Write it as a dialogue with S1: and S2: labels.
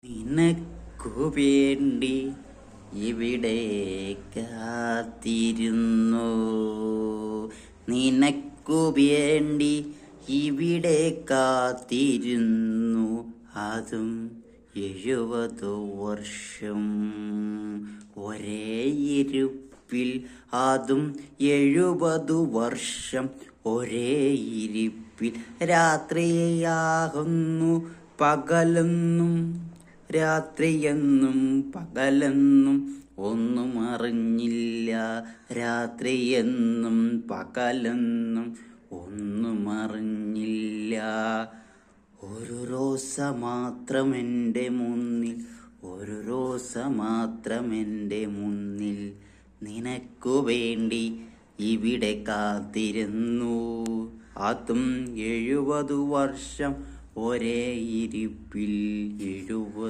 S1: നിനക്കു വേണ്ടി ഇവിടെ കാത്തിരുന്നു, നിനക്കു വേണ്ടി ഇവിടെ കാത്തിരുന്നു, അതും 70 വർഷം ഒരേ ഇരുപ്പിൽ, അതും 70 വർഷം ഒരേ ഇരിപ്പിൽ. രാത്രിയാകുന്നു പകലെന്നും, രാത്രിയെന്നും പകലെന്നും ഒന്നും അറിഞ്ഞില്ല, രാത്രിയെന്നും പകലെന്നും ഒന്നും അറിഞ്ഞില്ല. ഒരു റോസ മാത്രം എൻ്റെ മുന്നിൽ, ഒരു റോസ മാത്രം എൻ്റെ മുന്നിൽ, നിനക്കു വേണ്ടി ഇവിടെ കാത്തിരുന്നു, അതും 70 വർഷം ഒരേ ഇരിപ്പിൽ. 70